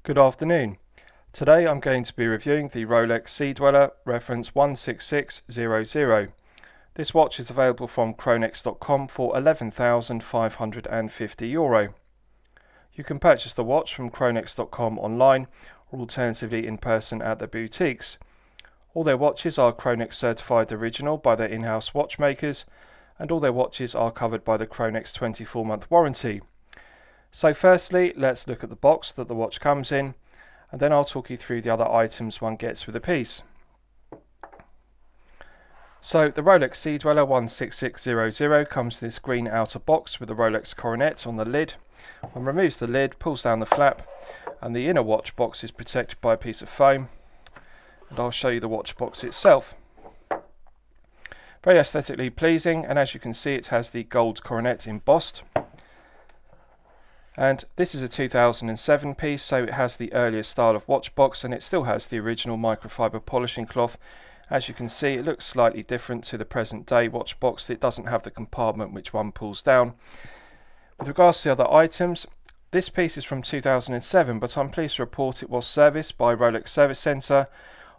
Good afternoon. Today I'm going to be reviewing the Rolex Sea Dweller reference 16600. This watch is available from Chronex.com for €11,550. You can purchase the watch from Chronex.com online or alternatively in person at the boutiques. All their watches are Chronex certified original by their in-house watchmakers, and all their watches are covered by the Chronex 24-month warranty. So firstly, let's look at the box that the watch comes in, and then I'll talk you through the other items one gets with the piece. So the Rolex Sea Dweller 16600 comes in this green outer box with the Rolex coronet on the lid. One removes the lid, pulls down the flap, and the inner watch box is protected by a piece of foam. And I'll show you the watch box itself. Very aesthetically pleasing, and as you can see it has the gold coronet embossed. And this is a 2007 piece, so it has the earlier style of watch box, and it still has the original microfiber polishing cloth. As you can see, it looks slightly different to the present day watch box. It doesn't have the compartment which one pulls down. With regards to the other items, this piece is from 2007, but I'm pleased to report it was serviced by Rolex Service Centre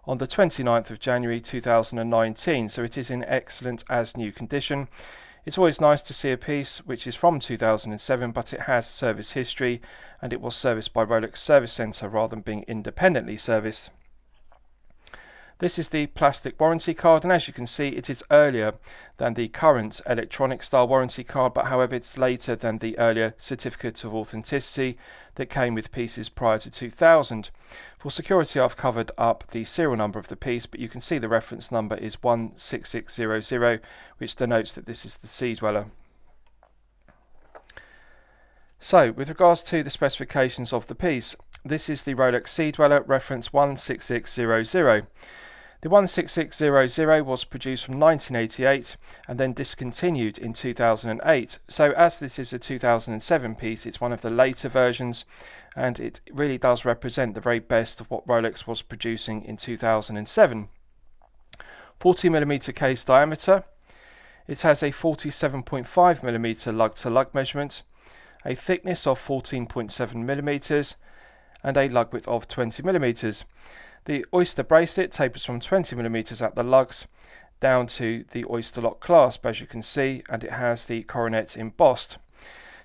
on the 29th of January 2019, so it is in excellent as new condition. It's always nice to see a piece which is from 2007, but it has service history, and it was serviced by Rolex Service Centre rather than being independently serviced. This is the plastic warranty card, and as you can see it is earlier than the current electronic style warranty card, but however it's later than the earlier certificate of authenticity that came with pieces prior to 2000. For security I've covered up the serial number of the piece, but you can see the reference number is 16600, which denotes that this is the Sea Dweller. So with regards to the specifications of the piece, this is the Rolex Sea Dweller reference 16600. The 16600 was produced from 1988 and then discontinued in 2008. So as this is a 2007 piece, it's one of the later versions, and it really does represent the very best of what Rolex was producing in 2007. 40mm case diameter. It has a 47.5mm lug-to-lug measurement, a thickness of 14.7mm, and a lug width of 20mm. The Oyster bracelet tapers from 20mm at the lugs down to the Oyster lock clasp, as you can see, and it has the coronet embossed.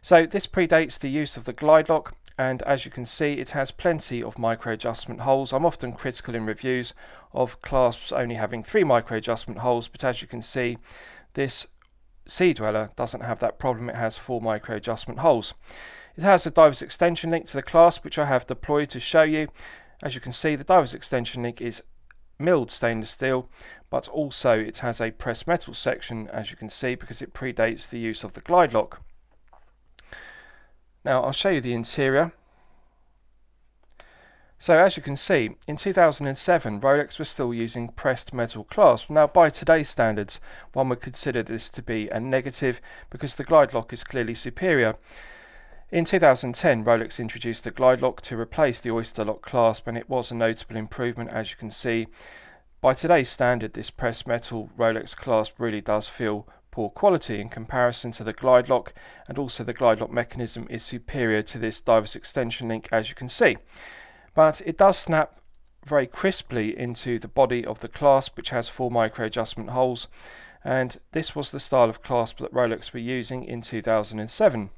So this predates the use of the glide lock, and as you can see it has plenty of micro adjustment holes. I'm often critical in reviews of clasps only having 3 micro adjustment holes, but as you can see this Sea Dweller doesn't have that problem. It has 4 micro adjustment holes. It has a diver's extension link to the clasp, which I have deployed to show you. As you can see, the diver's extension link is milled stainless steel, but also it has a pressed metal section, as you can see, because it predates the use of the glide lock. Now I'll show you the interior. So as you can see, in 2007 Rolex was still using pressed metal clasp. Now by today's standards one would consider this to be a negative because the glide lock is clearly superior. In 2010 Rolex introduced the glide lock to replace the Oyster lock clasp, and it was a notable improvement. As you can see, by today's standard this pressed metal Rolex clasp really does feel poor quality in comparison to the glide lock, and also the glide lock mechanism is superior to this diver's extension link, as you can see. But it does snap very crisply into the body of the clasp, which has 4 micro adjustment holes, and this was the style of clasp that Rolex were using in 2007.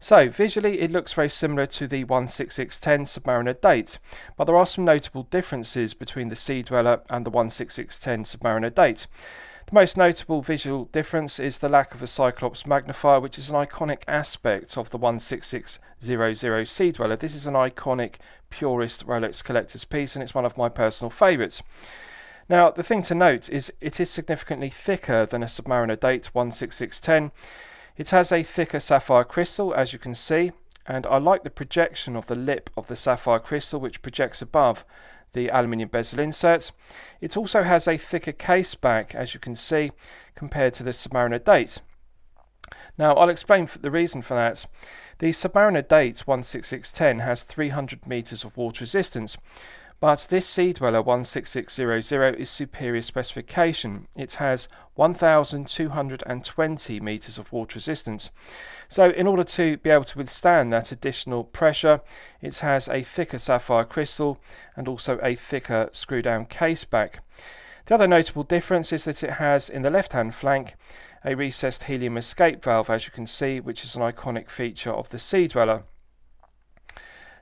So visually it looks very similar to the 16610 Submariner date, but there are some notable differences between the Sea Dweller and the 16610 Submariner date. The most notable visual difference is the lack of a Cyclops magnifier, which is an iconic aspect of the 16600 Sea Dweller. This is an iconic purist Rolex collector's piece, and it's one of my personal favourites. Now the thing to note is it is significantly thicker than a Submariner date 16610. It has a thicker sapphire crystal, as you can see, and I like the projection of the lip of the sapphire crystal, which projects above the aluminium bezel inserts. It also has a thicker case back, as you can see, compared to the Submariner date. Now I'll explain the reason for that. The Submariner date 16610 has 300 meters of water resistance, But this Sea Dweller 16600 is superior specification. It has 1,220 meters of water resistance. So in order to be able to withstand that additional pressure, it has a thicker sapphire crystal and also a thicker screw down case back. The other notable difference is that it has in the left hand flank a recessed helium escape valve, as you can see, which is an iconic feature of the Sea Dweller.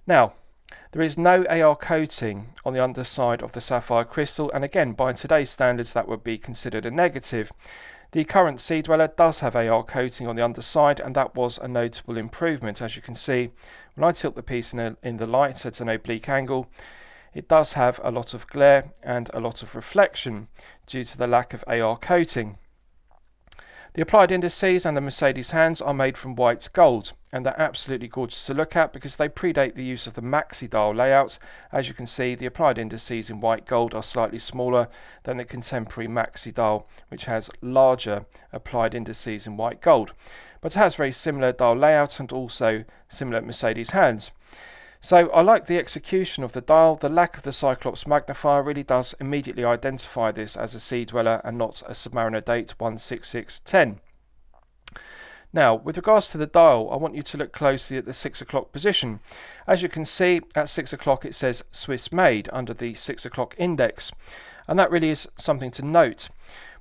Now, there is no AR coating on the underside of the sapphire crystal, and again, by today's standards, that would be considered a negative. The current Sea Dweller does have AR coating on the underside, and that was a notable improvement. As you can see, when I tilt the piece in the light at an oblique angle, it does have a lot of glare and a lot of reflection due to the lack of AR coating. The applied indices and the Mercedes hands are made from white gold, and they're absolutely gorgeous to look at because they predate the use of the maxi dial layout. As you can see, the applied indices in white gold are slightly smaller than the contemporary maxi dial, which has larger applied indices in white gold, but it has very similar dial layout and also similar Mercedes hands. So I like the execution of the dial. The lack of the Cyclops magnifier really does immediately identify this as a Sea Dweller and not a Submariner date 16610. Now, with regards to the dial, I want you to look closely at the 6 o'clock position. As you can see, at 6 o'clock it says Swiss made under the 6 o'clock index, and that really is something to note.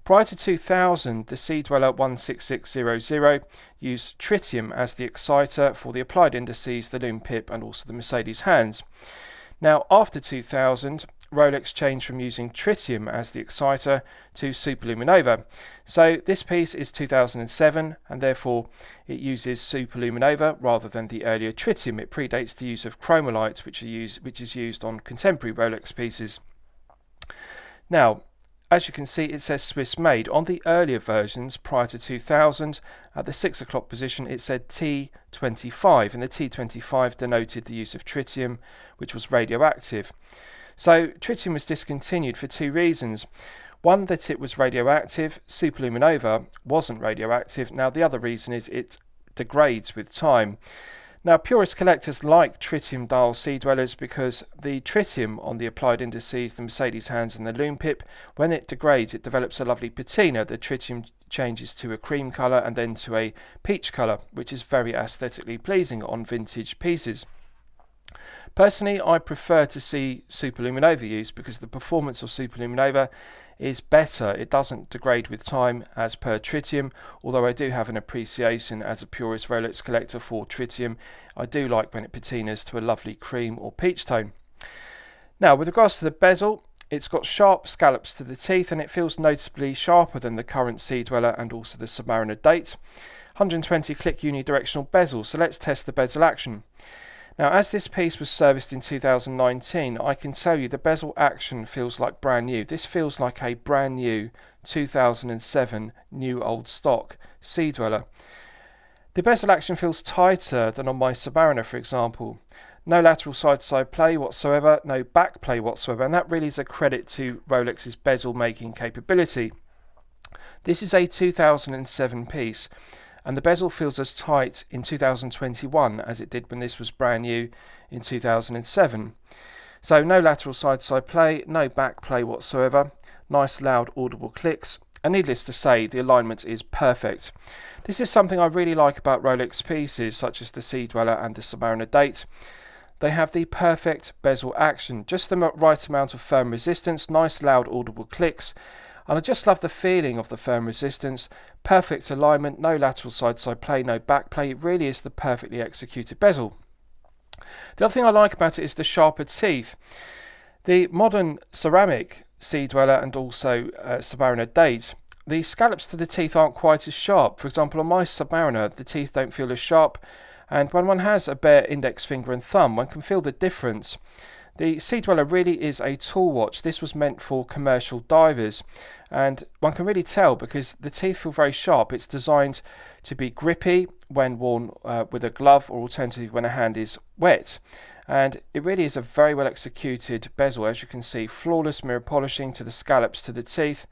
Prior to 2000, the Sea Dweller 16600 used tritium as the exciter for the applied indices, the Lume pip and also the Mercedes hands. Now, after 2000, Rolex changed from using tritium as the exciter to superluminova. So this piece is 2007 and therefore it uses superluminova rather than the earlier tritium. It predates the use of chromolite, which is used on contemporary Rolex pieces. Now, as you can see, it says Swiss made. On the earlier versions prior to 2000, at the 6 o'clock position, it said T25, and the T25 denoted the use of tritium, which was radioactive. So tritium was discontinued for two reasons. One, that it was radioactive. Superluminova wasn't radioactive. Now, the other reason is it degrades with time. Now, purist collectors like tritium dial Sea Dwellers because the tritium on the applied indices, the Mercedes hands and the Lume pip, when it degrades, it develops a lovely patina. The tritium changes to a cream colour and then to a peach colour, which is very aesthetically pleasing on vintage pieces. Personally, I prefer to see superluminova used because the performance of superluminova is better. It doesn't degrade with time as per tritium, although I do have an appreciation as a purist Rolex collector for tritium. I do like when it patinas to a lovely cream or peach tone. Now, with regards to the bezel, it's got sharp scallops to the teeth and it feels noticeably sharper than the current Sea Dweller and also the Submariner date. 120 click unidirectional bezel, so let's test the bezel action. Now, as this piece was serviced in 2019, I can tell you the bezel action feels like brand new. This feels like a brand new 2007 new old stock Sea Dweller. The bezel action feels tighter than on my Submariner, for example. No lateral side-to-side play whatsoever, no back play whatsoever, and that really is a credit to Rolex's bezel making capability. This is a 2007 piece. And the bezel feels as tight in 2021 as it did when this was brand new in 2007. So no lateral side-to-side play, no back play whatsoever, nice loud audible clicks, and needless to say the alignment is perfect. This is something I really like about Rolex pieces such as the Sea Dweller and the Submariner date. They have the perfect bezel action, just the right amount of firm resistance, nice loud audible clicks, and I just love the feeling of the firm resistance, perfect alignment, no lateral side-to-side play, no back play. It really is the perfectly executed bezel. The other thing I like about it is the sharper teeth. The modern ceramic Sea Dweller and also Submariner date, the scallops to the teeth aren't quite as sharp. For example, on my Submariner, the teeth don't feel as sharp, and when one has a bare index finger and thumb, one can feel the difference. The Sea Dweller really is a tool watch. This was meant for commercial divers, and one can really tell because the teeth feel very sharp. It's designed to be grippy when worn with a glove or alternatively when a hand is wet. And it really is a very well executed bezel. As you can see, flawless mirror polishing to the scallops to the teeth.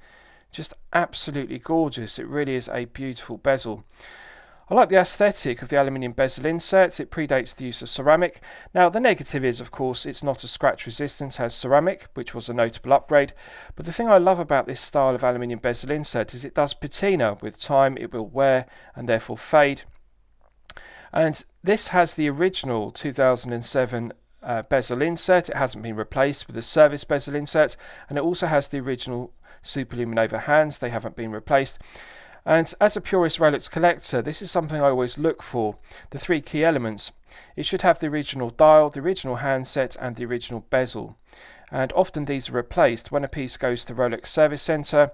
Just absolutely gorgeous. It really is a beautiful bezel. I like the aesthetic of the aluminium bezel insert. It predates the use of ceramic. Now the negative is, of course, it's not as scratch resistant as ceramic, which was a notable upgrade. But the thing I love about this style of aluminium bezel insert is it does patina. With time it will wear and therefore fade. And this has the original 2007 bezel insert. It hasn't been replaced with a service bezel insert, and it also has the original Superluminova hands. They haven't been replaced. And as a purist Rolex collector, this is something I always look for, the three key elements. It should have the original dial, the original handset and the original bezel. And often these are replaced. When a piece goes to Rolex Service Centre,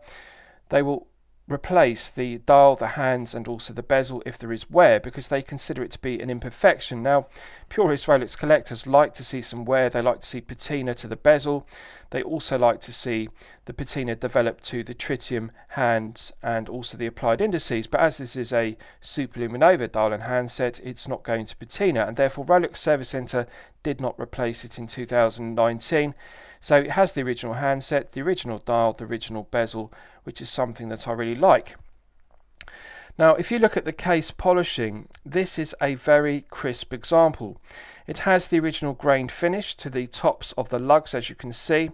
they will replace the dial, the hands and also the bezel if there is wear, because they consider it to be an imperfection. Now, purist Rolex collectors like to see some wear. They like to see patina to the bezel. They also like to see the patina develop to the tritium hands and also the applied indices. But as this is a Superluminova dial and handset, it's not going to patina, and therefore Rolex Service Centre did not replace it in 2019. So it has the original handset, the original dial, the original bezel, which is something that I really like. Now, if you look at the case polishing, this is a very crisp example. It has the original grained finish to the tops of the lugs, as you can see.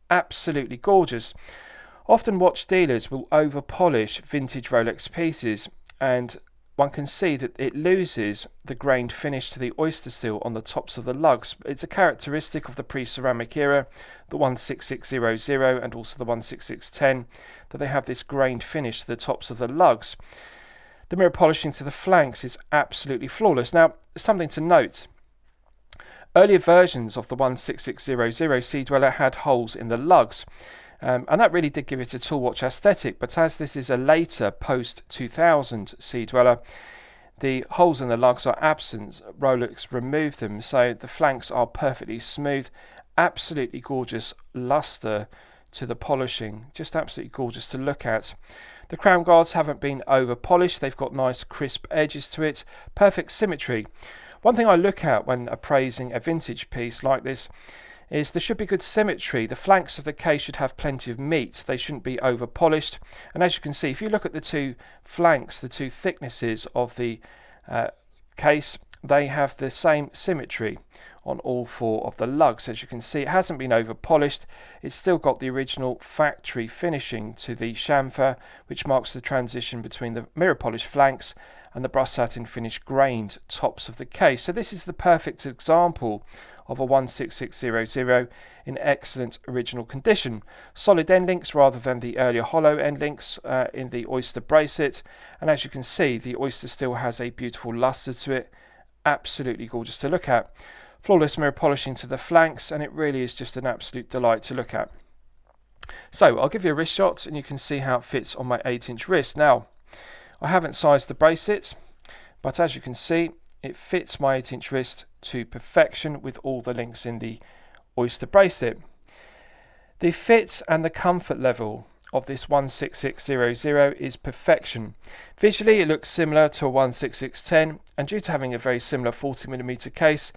Absolutely gorgeous. Often watch dealers will over polish vintage Rolex pieces, and one can see that it loses the grained finish to the oyster steel on the tops of the lugs. It's a characteristic of the pre-ceramic era, the 16600 and also the 16610, that they have this grained finish to the tops of the lugs. The mirror polishing to the flanks is absolutely flawless. Now, something to note. Earlier versions of the 16600 Sea Dweller had holes in the lugs. And that really did give it a tool watch aesthetic, but as this is a later post-2000 Sea Dweller, the holes in the lugs are absent. Rolex removed them, so the flanks are perfectly smooth. Absolutely gorgeous luster to the polishing, just absolutely gorgeous to look at. The crown guards haven't been over polished. They've got nice crisp edges to it, perfect symmetry. One thing I look at when appraising a vintage piece like this is there should be good symmetry. The flanks of the case should have plenty of meat. They shouldn't be over polished. And as you can see, if you look at the two flanks, the two thicknesses of the case, they have the same symmetry on all four of the lugs. As you can see, it hasn't been over polished. It's still got the original factory finishing to the chamfer, which marks the transition between the mirror polished flanks and the brush satin finish grained tops of the case. So this is the perfect example of a 16600 in excellent original condition. Solid end links rather than the earlier hollow end links in the oyster bracelet, and as you can see, the oyster still has a beautiful luster to it. Absolutely gorgeous to look at. Flawless mirror polishing to the flanks, and it really is just an absolute delight to look at. So I'll give you a wrist shot and you can see how it fits on my 8-inch wrist. Now, I haven't sized the bracelet, but as you can see, it fits my 8-inch wrist to perfection with all the links in the oyster bracelet. The fit and the comfort level of this 16600 is perfection. Visually it looks similar to a 16610, and due to having a very similar 40mm case,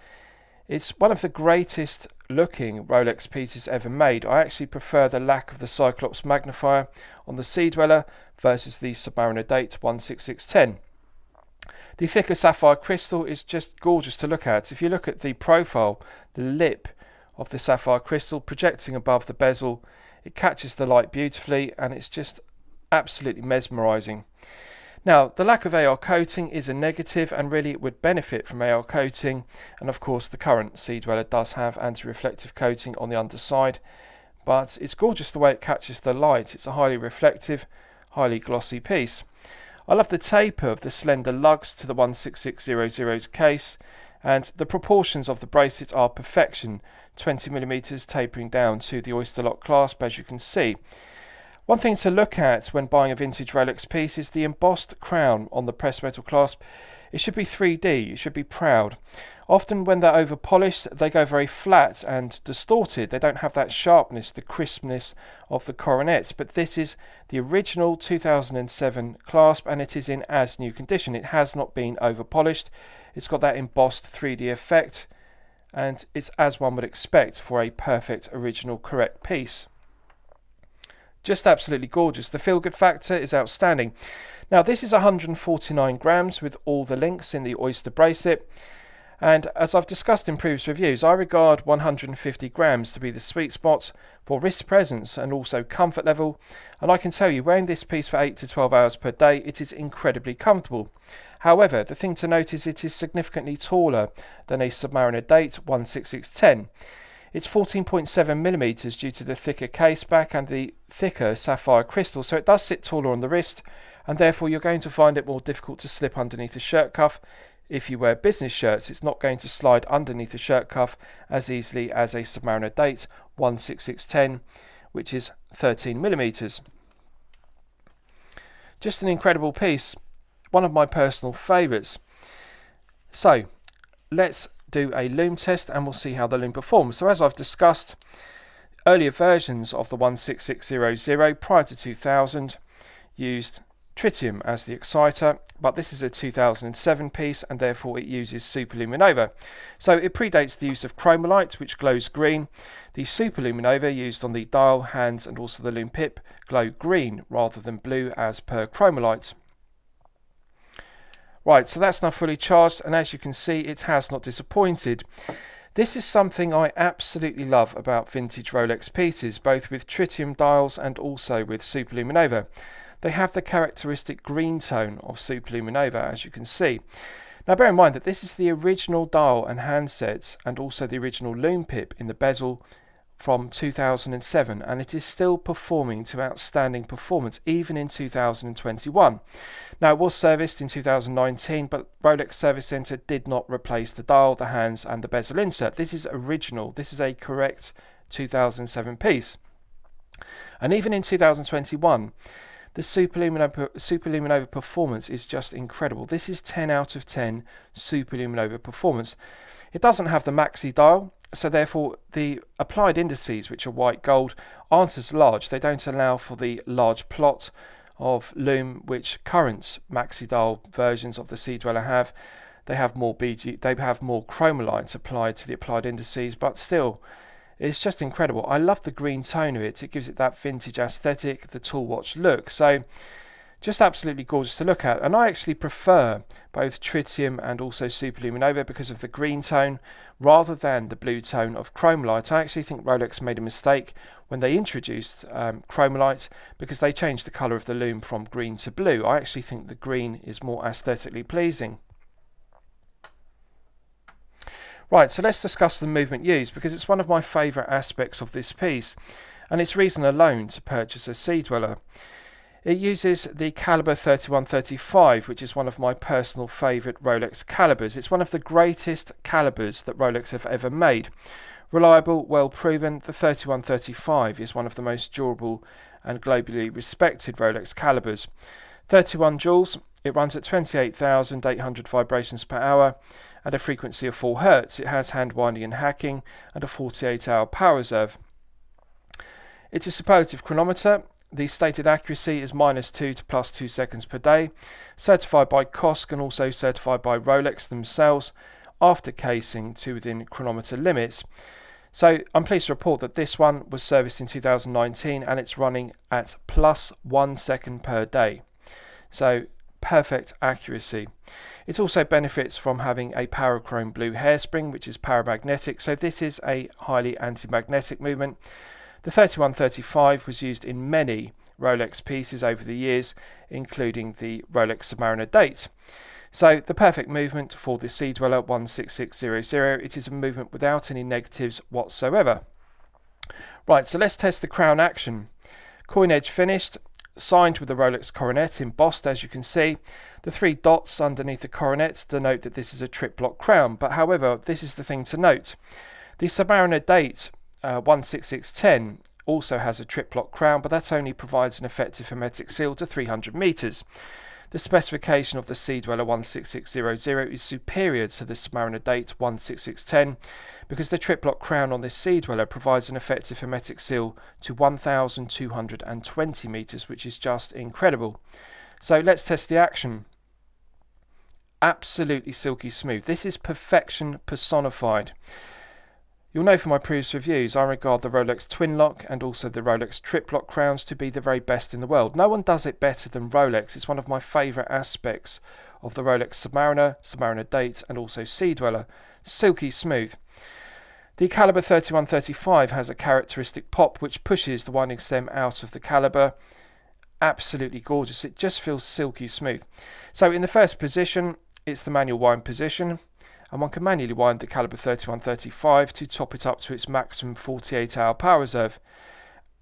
it's one of the greatest looking Rolex pieces ever made. I actually prefer the lack of the Cyclops magnifier on the Sea Dweller versus the Submariner Date 16610. The thicker sapphire crystal is just gorgeous to look at. If you look at the profile, the lip of the sapphire crystal projecting above the bezel, it catches the light beautifully and it's just absolutely mesmerizing. Now, the lack of AR coating is a negative, and really it would benefit from AR coating, and of course the current Sea Dweller does have anti-reflective coating on the underside, but it's gorgeous the way it catches the light. It's a highly reflective, highly glossy piece. I love the taper of the slender lugs to the 16600's case, and the proportions of the bracelet are perfection, 20mm tapering down to the oyster lock clasp, as you can see. One thing to look at when buying a vintage Rolex piece is the embossed crown on the pressed metal clasp. It should be 3D, it should be proud. Often when they're over polished, they go very flat and distorted. They don't have that sharpness, the crispness of the coronet. But this is the original 2007 clasp, and it is in as new condition. It has not been over polished. It's got that embossed 3D effect, and it's as one would expect for a perfect original correct piece. Just absolutely gorgeous. The feel good factor is outstanding. Now this is 149 grams with all the links in the Oyster bracelet. And as I've discussed in previous reviews, I regard 150 grams to be the sweet spot for wrist presence and also comfort level. And I can tell you, wearing this piece for 8 to 12 hours per day, it is incredibly comfortable. However, the thing to note is it is significantly taller than a Submariner Date 16610. It's 14.7 millimeters due to the thicker case back and the thicker sapphire crystal, so it does sit taller on the wrist, and therefore you're going to find it more difficult to slip underneath the shirt cuff. If you wear business shirts, it's not going to slide underneath the shirt cuff as easily as a Submariner Date 16610, which is 13 millimeters. Just an incredible piece, one of my personal favourites. So let's do a lume test and we'll see how the lume performs. So as I've discussed, earlier versions of the 16600 prior to 2000 used tritium as the exciter, but this is a 2007 piece and therefore it uses superluminova. So it predates the use of chromolite, which glows green. The superluminova used on the dial, hands and also the lume pip glow green rather than blue as per chromolite. Right, so that's now fully charged, and as you can see, it has not disappointed. This is something I absolutely love about vintage Rolex pieces, both with tritium dials and also with superluminova. They have the characteristic green tone of superluminova, as you can see. Now bear in mind that this is the original dial and handset and also the original lume pip in the bezel from 2007, and it is still performing to outstanding performance even in 2021. Now it was serviced in 2019, but Rolex Service Centre did not replace the dial, the hands and the bezel insert. This is original, this is a correct 2007 piece. And even in 2021, the superluminova performance is just incredible. This is 10 out of 10 superluminova performance. It doesn't have the maxi dial, so therefore the applied indices, which are white gold, aren't as large. They don't allow for the large plot of lume which current maxi dial versions of the Sea Dweller have. They have more they have more chromolite applied to the applied indices, but still it's just incredible. I love the green tone of it. It gives it that vintage aesthetic, the tool watch look. So just absolutely gorgeous to look at. And I actually prefer both tritium and also superluminova because of the green tone rather than the blue tone of chromolite. I actually think Rolex made a mistake when they introduced chromolite because they changed the colour of the lume from green to blue. I actually think the green is more aesthetically pleasing. Right, so let's discuss the movement used because it's one of my favourite aspects of this piece and it's reason alone to purchase a Sea Dweller. It uses the calibre 3135, which is one of my personal favourite Rolex calibers. It's one of the greatest calibers that Rolex have ever made. Reliable, well proven, the 3135 is one of the most durable and globally respected Rolex calibers. 31 joules, it runs at 28,800 vibrations per hour at a frequency of 4 Hz. It has hand winding and hacking and a 48-hour power reserve. It's a superlative chronometer. The stated accuracy is -2 to +2 seconds per day, certified by COSC and also certified by Rolex themselves after casing to within chronometer limits. So I'm pleased to report that this one was serviced in 2019 and it's running at +1 second per day. So perfect accuracy. It also benefits from having a parachrome blue hairspring, which is paramagnetic, so this is a highly anti-magnetic movement. The 3135 was used in many Rolex pieces over the years, including the Rolex Submariner Date. So the perfect movement for the Sea Dweller 16600, it is a movement without any negatives whatsoever. Right, so let's test the crown action. Coin edge finished, signed with the Rolex coronet embossed, as you can see. The 3 dots underneath the coronet denote that this is a trip lock crown, but however, this is the thing to note. The Submariner Date 16610 also has a trip lock crown, but that only provides an effective hermetic seal to 300 meters. The specification of the Sea Dweller 16600 is superior to the Submariner Date 16610 because the trip lock crown on this Sea Dweller provides an effective hermetic seal to 1220 meters, which is just incredible. So let's test the action. Absolutely silky smooth. This is perfection personified. You'll know from my previous reviews, I regard the Rolex Twin Lock and also the Rolex Trip Lock crowns to be the very best in the world. No one does it better than Rolex. It's one of my favourite aspects of the Rolex Submariner, Submariner Date and also Sea Dweller. Silky smooth. The caliber 3135 has a characteristic pop which pushes the winding stem out of the caliber. Absolutely gorgeous. It just feels silky smooth. So in the first position, it's the manual wind position. And one can manually wind the caliber 3135 to top it up to its maximum 48-hour power reserve.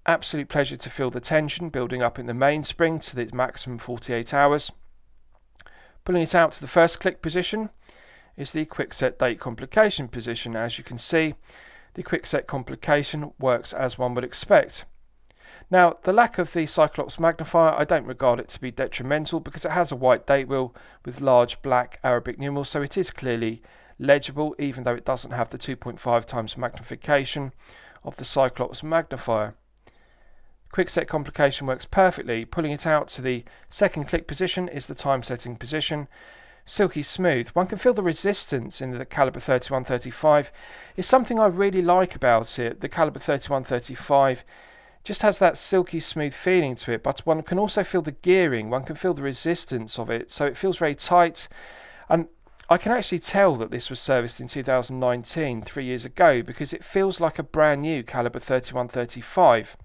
Absolute pleasure to feel the tension building up in the mainspring to its maximum 48 hours. Pulling it out to the first click position is the quick set date complication position. As you can see, the quick set complication works as one would expect. Now, the lack of the Cyclops magnifier, I don't regard it to be detrimental because it has a white date wheel with large black Arabic numerals, so it is clearly legible even though it doesn't have the 2.5 times magnification of the Cyclops magnifier. Quick set complication works perfectly. Pulling it out to the second click position is the time setting position. Silky smooth. One can feel the resistance in the caliber 3135. It's something I really like about it. The caliber 3135 just has that silky smooth feeling to it, but one can also feel the gearing, one can feel the resistance of it, so it feels very tight. And I can actually tell that this was serviced in 2019, 3 years ago, because it feels like a brand new caliber 3135.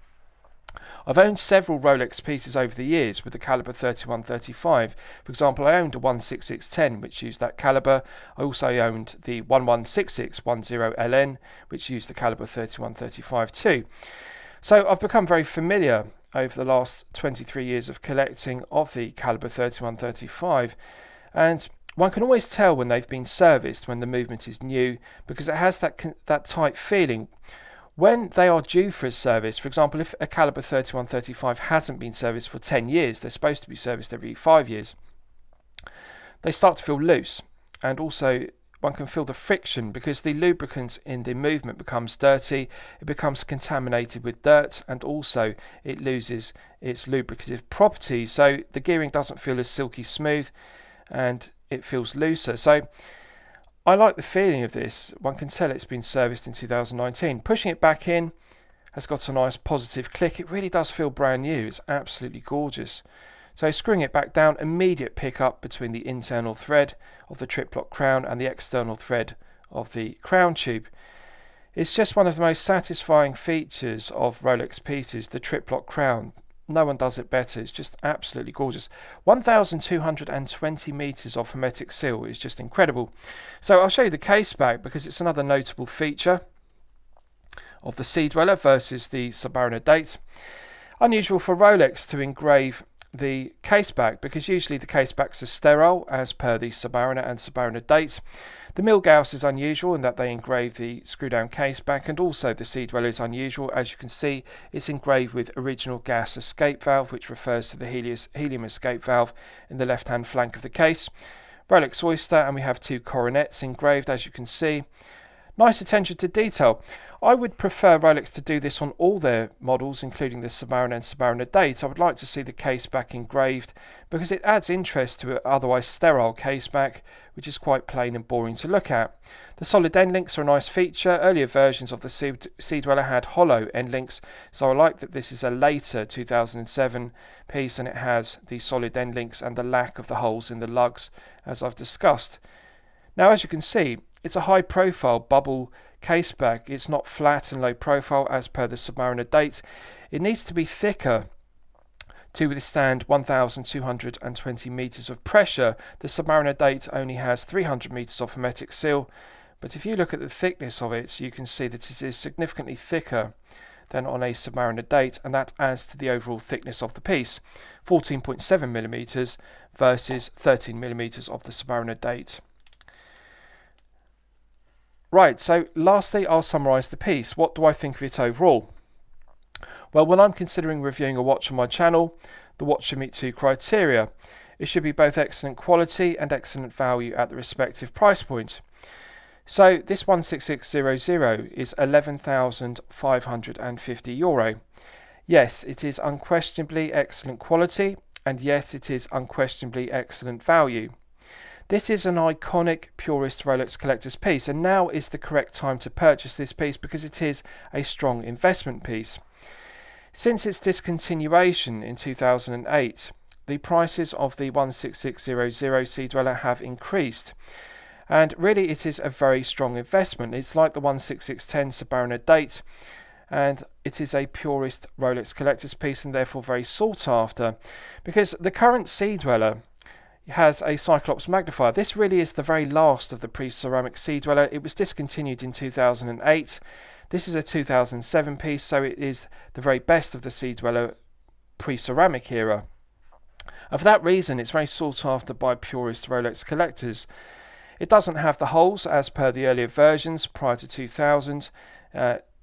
I've owned several Rolex pieces over the years with the caliber 3135. For example, I owned a 16610 which used that caliber. I also owned the 116610LN which used the caliber 3135 too. So I've become very familiar over the last 23 years of collecting of the caliber 3135, and one can always tell when they've been serviced when the movement is new because it has that tight feeling. When they are due for a service, for example, if a caliber 3135 hasn't been serviced for 10 years, they're supposed to be serviced every 5 years, they start to feel loose, and also one can feel the friction because the lubricant in the movement becomes dirty, it becomes contaminated with dirt, and also it loses its lubricative properties, so the gearing doesn't feel as silky smooth and it feels looser. So I like the feeling of this. One can tell it's been serviced in 2019. Pushing it back in has got a nice positive click. It really does feel brand new. It's absolutely gorgeous. So screwing it back down, immediate pickup between the internal thread of the trip lock crown and the external thread of the crown tube. It's just one of the most satisfying features of Rolex pieces, the trip lock crown. No one does it better. It's just absolutely gorgeous. 1,220 meters of hermetic seal is just incredible. So I'll show you the case back because it's another notable feature of the Sea Dweller versus the Submariner Date. Unusual for Rolex to engrave the case back because usually the case backs are sterile as per the Submariner and Submariner Date. The Milgauss is unusual in that they engrave the screw down case back, and also the Sea Dweller is unusual. As you can see, it's engraved with original gas escape valve, which refers to the helium escape valve in the left hand flank of the case. Rolex Oyster, and we have two coronets engraved, as you can see. Nice attention to detail. I would prefer Rolex to do this on all their models, including the Submariner and Submariner Date. I would like to see the case back engraved because it adds interest to an otherwise sterile case back, which is quite plain and boring to look at. The solid end links are a nice feature. Earlier versions of the Sea Dweller had hollow end links, so I like that this is a later 2007 piece and it has the solid end links and the lack of the holes in the lugs, as I've discussed. Now, as you can see, it's a high profile bubble case back. It's not flat and low profile as per the Submariner Date. It needs to be thicker to withstand 1,220 meters of pressure. The Submariner Date only has 300 meters of hermetic seal, but if you look at the thickness of it, you can see that it is significantly thicker than on a Submariner Date, and that adds to the overall thickness of the piece. 14.7 millimeters versus 13 millimeters of the Submariner Date. Right, so lastly I'll summarise the piece. What do I think of it overall? Well, when I'm considering reviewing a watch on my channel, the watch should meet two criteria. It should be both excellent quality and excellent value at the respective price point. So this 16600 is €11,550. Yes, it is unquestionably excellent quality, and yes, it is unquestionably excellent value. This is an iconic purist Rolex collector's piece, and now is the correct time to purchase this piece because it is a strong investment piece. Since its discontinuation in 2008, the prices of the 16600 Sea Dweller have increased, and really it is a very strong investment. It's like the 16610 Submariner date, and it is a purist Rolex collector's piece and therefore very sought after, because the current Sea Dweller has a Cyclops magnifier. This really is the very last of the pre-ceramic Sea Dweller. It was discontinued in 2008. This is a 2007 piece, so it is the very best of the Sea Dweller pre-ceramic era. And for that reason, it's very sought after by purist Rolex collectors. It doesn't have the holes as per the earlier versions prior to 2000.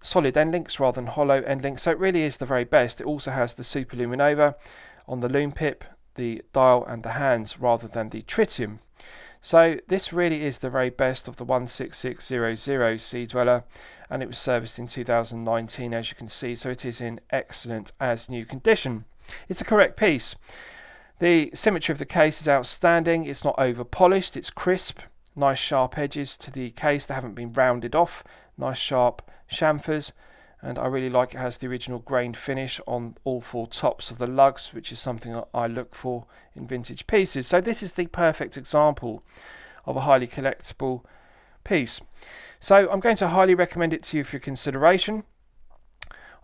Solid end links rather than hollow end links, so it really is the very best. It also has the superluminova on the lume pip, the dial and the hands rather than the tritium. So this really is the very best of the 16600 Sea Dweller, and it was serviced in 2019 as you can see, so it is in excellent as new condition. It's a correct piece. The symmetry of the case is outstanding. It's not over polished, it's crisp, nice sharp edges to the case that haven't been rounded off, nice sharp chamfers, and I really like it has the original grained finish on all four tops of the lugs, which is something I look for in vintage pieces. So this is the perfect example of a highly collectible piece. So I'm going to highly recommend it to you for your consideration.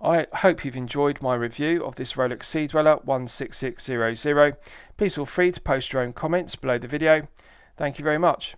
I hope you've enjoyed my review of this Rolex Sea Dweller 16600. Please feel free to post your own comments below the video. Thank you very much.